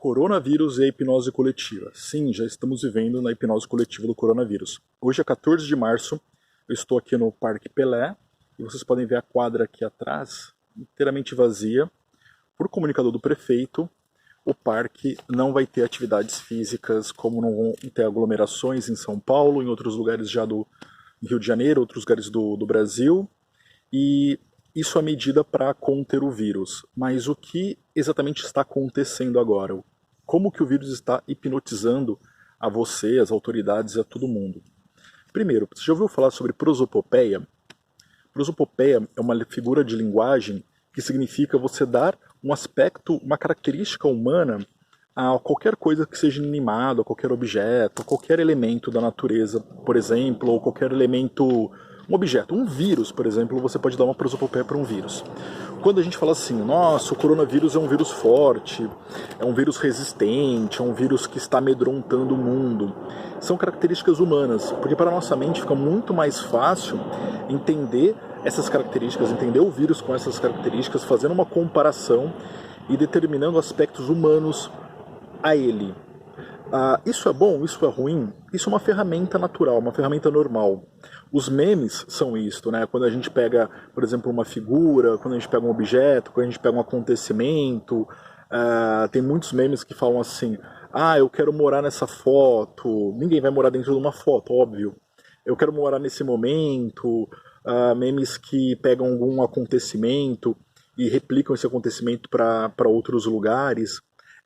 Coronavírus e a hipnose coletiva. Sim, já estamos vivendo na hipnose coletiva do coronavírus. Hoje é 14 de março, eu estou aqui no Parque Pelé e vocês podem ver a quadra aqui atrás, inteiramente vazia. Por comunicador do prefeito, o parque não vai ter atividades físicas, como não vão ter aglomerações em São Paulo, em outros lugares já do Rio de Janeiro, outros lugares do Brasil. E isso é medida para conter o vírus. Mas o que exatamente está acontecendo agora? Como que o vírus está hipnotizando a você, as autoridades e a todo mundo? Primeiro, você já ouviu falar sobre prosopopeia? Prosopopeia é uma figura de linguagem que significa você dar um aspecto, uma característica humana a qualquer coisa que seja inanimado, a qualquer objeto, a qualquer elemento da natureza, por exemplo, ou qualquer elemento, um objeto, um vírus, por exemplo, você pode dar uma prosopopeia para um vírus. Quando a gente fala assim, nossa, o coronavírus é um vírus forte, é um vírus resistente, é um vírus que está amedrontando o mundo, são características humanas, porque para a nossa mente fica muito mais fácil entender essas características, entender o vírus com essas características, fazendo uma comparação e determinando aspectos humanos a ele. Isso é bom? Isso é ruim? Isso é uma ferramenta natural, uma ferramenta normal. Os memes são isto, né? Quando a gente pega, por exemplo, uma figura, quando a gente pega um objeto, quando a gente pega um acontecimento, tem muitos memes que falam assim, eu quero morar nessa foto. Ninguém vai morar dentro de uma foto, óbvio. Eu quero morar nesse momento. Memes que pegam algum acontecimento e replicam esse acontecimento para outros lugares.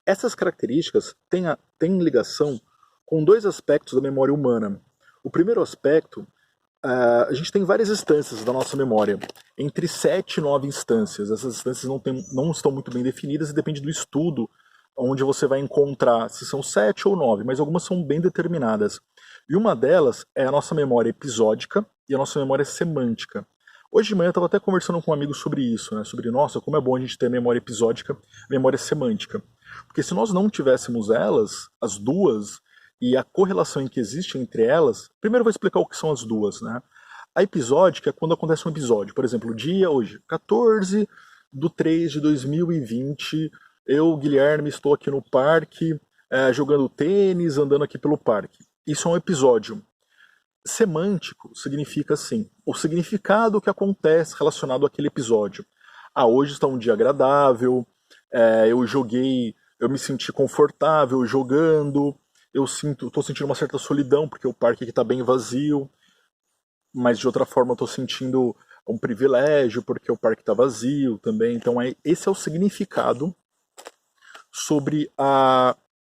Essas características têm ligação com dois aspectos da memória humana. O primeiro aspecto, a gente tem várias instâncias da nossa memória, entre 7 e 9 instâncias. Essas instâncias não estão muito bem definidas e depende do estudo onde você vai encontrar se são 7 ou 9, mas algumas são bem determinadas. E uma delas é a nossa memória episódica e a nossa memória semântica. Hoje de manhã eu estava até conversando com um amigo sobre isso, né? Sobre, nossa, como é bom a gente ter memória episódica e memória semântica. Porque se nós não tivéssemos elas, as duas, e a correlação em que existe entre elas, primeiro eu vou explicar o que são as duas, né? A episódica é quando acontece um episódio. Por exemplo, o dia hoje, 14 de 3 de 2020, eu, Guilherme, estou aqui no parque, jogando tênis, andando aqui pelo parque. Isso é um episódio. Semântico significa assim, o significado que acontece relacionado àquele episódio. Hoje está um dia agradável, eu me senti confortável jogando, estou sentindo uma certa solidão porque o parque aqui está bem vazio, mas de outra forma eu estou sentindo um privilégio porque o parque está vazio também. Então esse é o significado sobre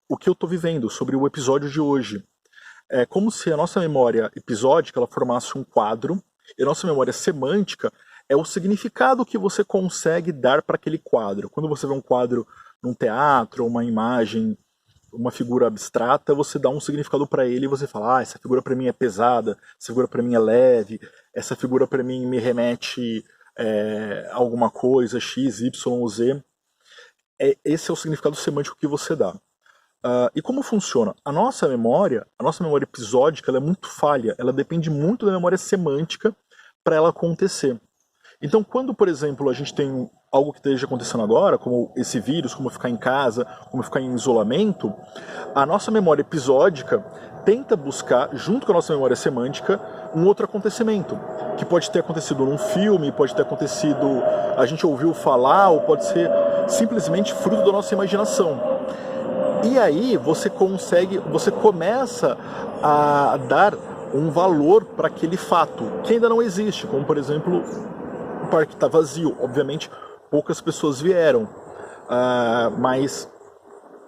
o que eu estou vivendo, sobre o episódio de hoje. É como se a nossa memória episódica ela formasse um quadro, e a nossa memória semântica é o significado que você consegue dar para aquele quadro. Quando você vê um quadro num teatro, uma imagem, uma figura abstrata, você dá um significado para ele e você fala, essa figura para mim é pesada, essa figura para mim é leve, essa figura para mim me remete a alguma coisa, X, Y, Z. Esse é o significado semântico que você dá. E como funciona? A nossa memória episódica, ela é muito falha, ela depende muito da memória semântica para ela acontecer. Então, quando, por exemplo, a gente tem algo que esteja acontecendo agora, como esse vírus, como ficar em casa, como ficar em isolamento, a nossa memória episódica tenta buscar, junto com a nossa memória semântica, um outro acontecimento, que pode ter acontecido num filme, pode ter acontecido, a gente ouviu falar, ou pode ser simplesmente fruto da nossa imaginação. E aí você começa a dar um valor para aquele fato, que ainda não existe, como por exemplo, o parque está vazio. Obviamente, poucas pessoas vieram, mas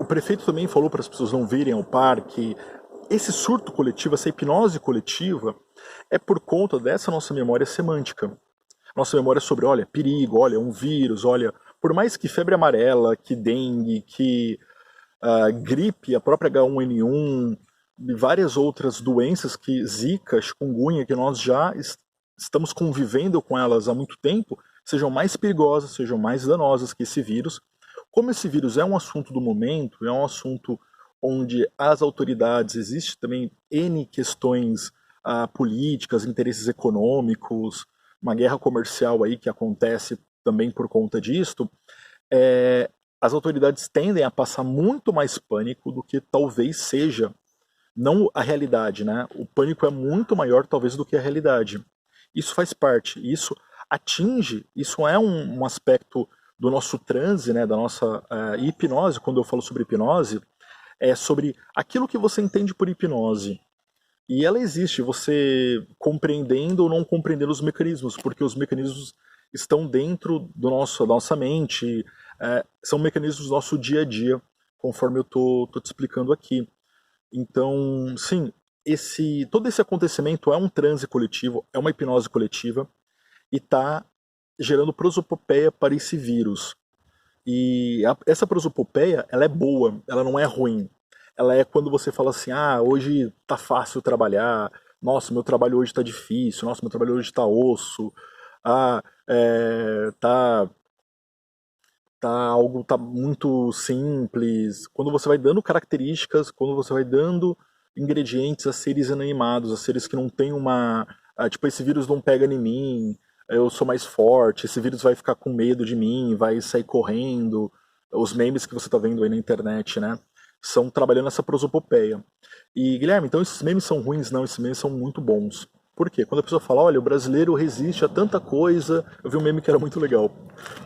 o prefeito também falou para as pessoas não virem ao parque. Esse surto coletivo, essa hipnose coletiva, é por conta dessa nossa memória semântica. Nossa memória sobre, olha, perigo, olha, um vírus, olha, por mais que febre amarela, que dengue, que gripe, a própria H1N1 e várias outras doenças, que Zika, chikungunya, que nós já estamos convivendo com elas há muito tempo, sejam mais perigosas, sejam mais danosas que esse vírus. Como esse vírus é um assunto do momento, é um assunto onde as autoridades, existe também N questões políticas, interesses econômicos, uma guerra comercial aí que acontece também por conta disto, as autoridades tendem a passar muito mais pânico do que talvez seja, não a realidade, né? O pânico é muito maior talvez do que a realidade. Isso faz parte, isso atinge, isso é um aspecto do nosso transe, né, da nossa hipnose. Quando eu falo sobre hipnose, é sobre aquilo que você entende por hipnose. E ela existe, você compreendendo ou não compreendendo os mecanismos, porque os mecanismos estão dentro da nossa mente, são mecanismos do nosso dia a dia, conforme eu tô te explicando aqui. Então, sim, todo esse acontecimento é um transe coletivo, é uma hipnose coletiva, e está gerando prosopopeia para esse vírus. E essa prosopopeia, ela é boa, ela não é ruim. Ela é quando você fala assim, hoje tá fácil trabalhar, nossa, meu trabalho hoje tá difícil, nossa, meu trabalho hoje tá osso, tá tá muito simples. Quando você vai dando características, quando você vai dando ingredientes a seres inanimados, a seres que não têm tipo, esse vírus não pega em mim, eu sou mais forte, esse vírus vai ficar com medo de mim, vai sair correndo. Os memes que você tá vendo aí na internet, né? São trabalhando essa prosopopeia. E, Guilherme, então esses memes são ruins? Não, esses memes são muito bons. Por quê? Quando a pessoa fala, olha, o brasileiro resiste a tanta coisa. Eu vi um meme que era muito legal.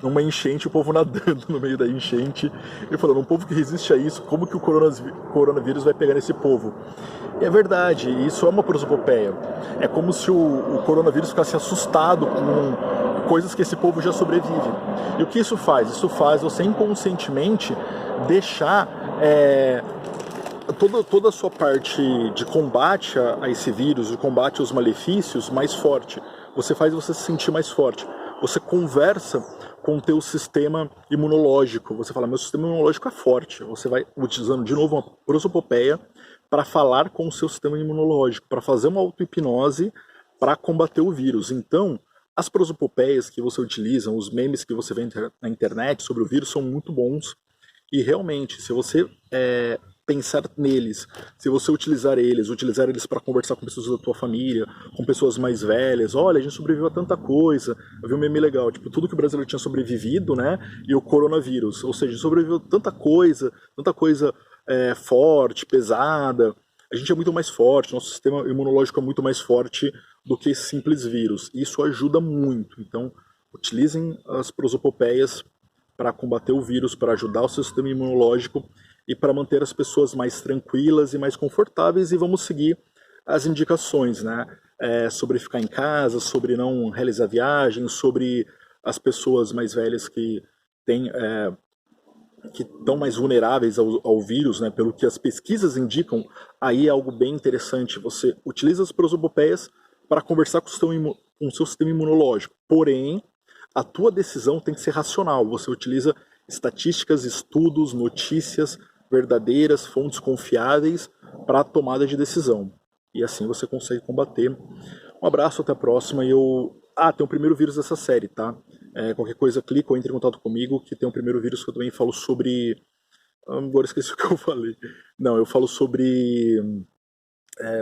Numa enchente, o povo nadando no meio da enchente. E falando, um povo que resiste a isso, como que o coronavírus vai pegar nesse povo? E é verdade, isso é uma prosopopeia. É como se o coronavírus ficasse assustado com coisas que esse povo já sobrevive. E o que isso faz? Isso faz você inconscientemente deixar toda a sua parte de combate a esse vírus, de combate aos malefícios, mais forte. Você faz você se sentir mais forte. Você conversa com o teu sistema imunológico. Você fala, meu sistema imunológico é forte. Você vai utilizando de novo uma prosopopeia para falar com o seu sistema imunológico, para fazer uma auto-hipnose para combater o vírus. Então, as prosopopeias que você utiliza, os memes que você vê na internet sobre o vírus são muito bons. E realmente, se você pensar neles, se você utilizar eles para conversar com pessoas da tua família, com pessoas mais velhas, olha, a gente sobreviveu a tanta coisa. Eu vi um meme legal, tipo, tudo que o brasileiro tinha sobrevivido, né, e o coronavírus, ou seja, sobreviveu tanta coisa forte, pesada. A gente é muito mais forte, nosso sistema imunológico é muito mais forte do que esse simples vírus. Isso ajuda muito. Então, utilizem as prosopopeias para combater o vírus, para ajudar o seu sistema imunológico e para manter as pessoas mais tranquilas e mais confortáveis. E vamos seguir as indicações, né? Sobre ficar em casa, sobre não realizar viagens, sobre as pessoas mais velhas que estão mais vulneráveis ao vírus, né? Pelo que as pesquisas indicam, aí é algo bem interessante. Você utiliza as prosopopeias para conversar com o seu sistema imunológico. Porém, a tua decisão tem que ser racional. Você utiliza estatísticas, estudos, notícias verdadeiras, fontes confiáveis para a tomada de decisão. E assim você consegue combater. Um abraço, até a próxima. Tem o primeiro vírus dessa série, tá? Qualquer coisa, clica ou entre em contato comigo, que tem o primeiro vírus que eu também falo sobre... Agora esqueci o que eu falei. Não, eu falo sobre...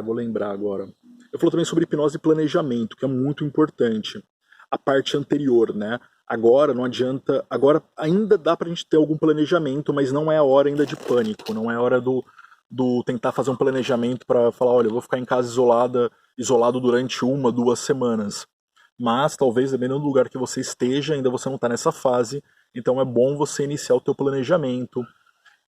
vou lembrar agora. Eu falo também sobre hipnose e planejamento, que é muito importante. A parte anterior, né? Agora não adianta. Agora ainda dá pra gente ter algum planejamento, mas não é a hora ainda de pânico, não é a hora do tentar fazer um planejamento para falar, olha, eu vou ficar em casa isolado durante 1, 2 semanas. Mas talvez, dependendo do lugar que você esteja, ainda você não está nessa fase, então é bom você iniciar o teu planejamento,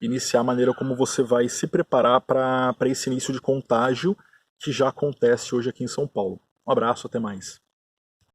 iniciar a maneira como você vai se preparar para esse início de contágio que já acontece hoje aqui em São Paulo. Um abraço, até mais.